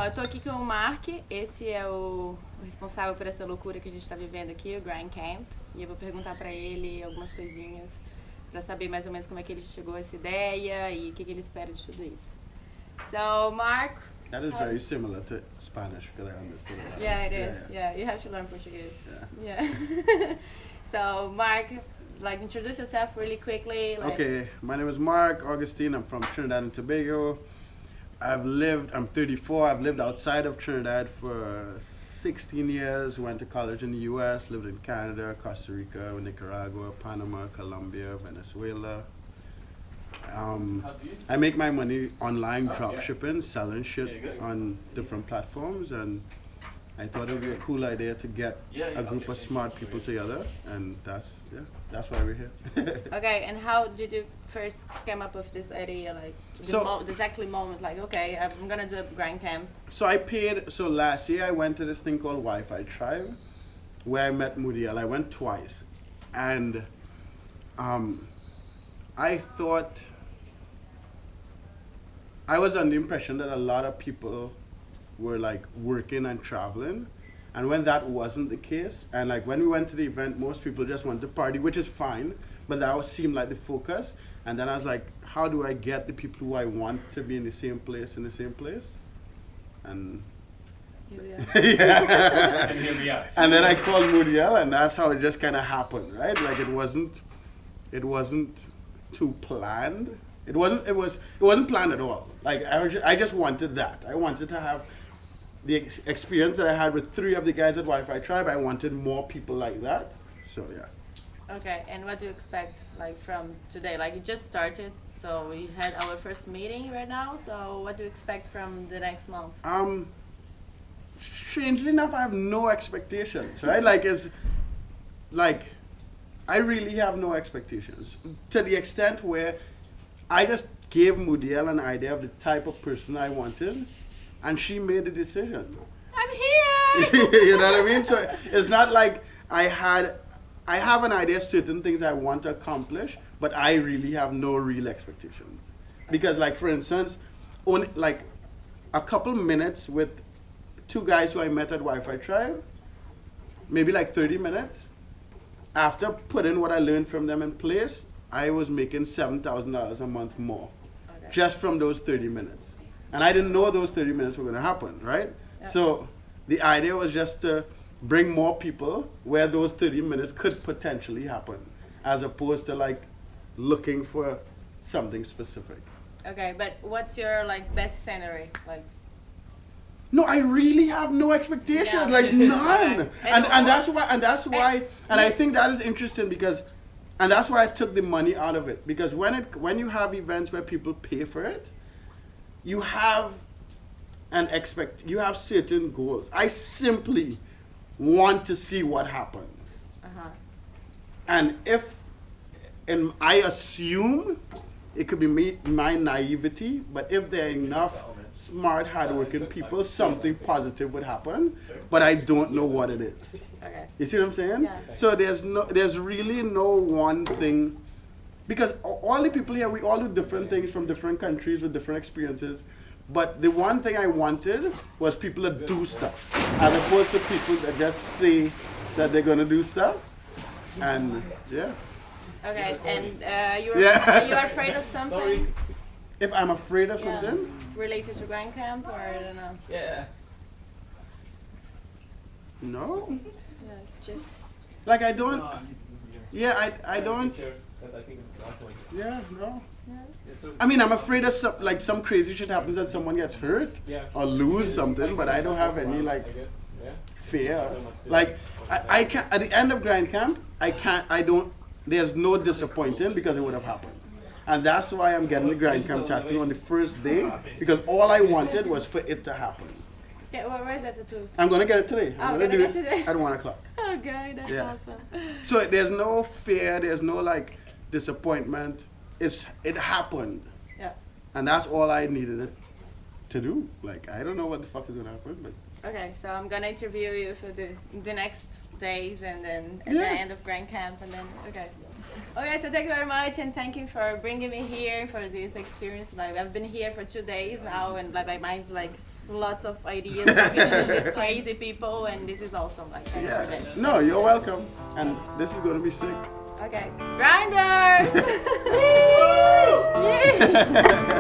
Eu tô aqui com o Marc, esse é o responsável por essa loucura que a gente tá vivendo aqui, o Grind Camp. E eu vou perguntar pra ele algumas coisinhas pra saber mais ou menos como é que ele chegou a essa ideia e o que ele espera de tudo isso. So, Marc. That is very similar to Spanish, because I understood it. Yeah, it is. Yeah, you have to learn Portuguese. Yeah. So, Marc, like, introduce yourself really quickly. Like... Okay, my name is Marc Augustine. I'm from Trinidad and Tobago. I'm 34. I've lived outside of Trinidad for 16 years. Went to college in the US, lived in Canada, Costa Rica, Nicaragua, Panama, Colombia, Venezuela. I make my money online drop shipping, selling shit on different platforms, and I thought it would be a cool idea to get a group of smart people together, and that's why we're here. Okay, and how did you first come up with this idea, like the exact moment, like, okay, I'm gonna do a grind camp? So last year I went to this thing called Wi-Fi Tribe, where I met Muriel. I went twice, and I thought, I was under the impression that a lot of people were like working and traveling, and when that wasn't the case, and like when we went to the event, most people just went to party, which is fine, but that seemed like the focus. And then I was like, how do I get the people who I want to be in the same place and yeah. And here we are. And then I called Muriel, and that's how it just kind of happened, right? Like it wasn't too planned. It wasn't planned at all. Like I just wanted that. I wanted to have the experience that I had with 3 of the guys at Wi-Fi Tribe. I wanted more people like that. So yeah. Okay, and what do you expect, like, from today? Like, it just started, so we had our first meeting right now. So what do you expect from the next month? Strangely enough, I have no expectations, right? I really have no expectations, to the extent where I just gave Mudiel an idea of the type of person I wanted, and she made the decision. I'm here! You know what I mean? So it's not like I have an idea of certain things I want to accomplish, but I really have no real expectations. Because, like, for instance, only like a couple minutes with 2 guys who I met at Wi-Fi Tribe, maybe like 30 minutes, after putting what I learned from them in place, I was making $7,000 a month more, just from those 30 minutes. And I didn't know those 30 minutes were going to happen, right? Yeah. So the idea was just to bring more people where those 30 minutes could potentially happen, as opposed to like looking for something specific. Okay, but what's your like best scenery? Like, no, I really have no expectations, like none. And that's why I think that is interesting, because and that's why I took the money out of it, because when you have events where people pay for it, you have you have certain goals. I simply want to see what happens. And I assume it could be my naivety, but if there are enough smart, hardworking people, something positive would happen, but I don't know what it is. Okay. You see what I'm saying? Yeah. So there's really no one thing, because all the people here, we all do different things from different countries with different experiences, but the one thing I wanted was people that do stuff, as opposed to people that just say that they're gonna do stuff, and yeah. Okay, and are you afraid of something? Sorry. If I'm afraid of something? Related to Grind Camp, or I don't know? Yeah. No. Yeah, just... Like I don't... Yeah, I don't... Yeah, no. Yeah. I mean, I'm afraid of some crazy shit happens and someone gets hurt or lose something, but I don't have any like fear. Like I can't, at the end of Grind Camp, there's no disappointing, because it would have happened. And that's why I'm getting the Grind Camp tattoo on the first day, because all I wanted was for it to happen. Yeah, where is that tattoo? I'm gonna get it today. I'm gonna do it today at 1 o'clock. Okay, that's awesome. So there's no fear, there's no like disappointment. It happened. Yeah. And that's all I needed it to do. Like, I don't know what the fuck is gonna happen, but. Okay, so I'm gonna interview you for the next days, and then at the end of Grind Camp, and then okay, so thank you very much, and thank you for bringing me here for this experience. Like, I've been here for 2 days now, and like my mind's like lots of ideas to pitch to these crazy people, and this is awesome. Like, thanks for Yeah. this. No, you're welcome. And this is going to be sick. Okay, grinders! Yay!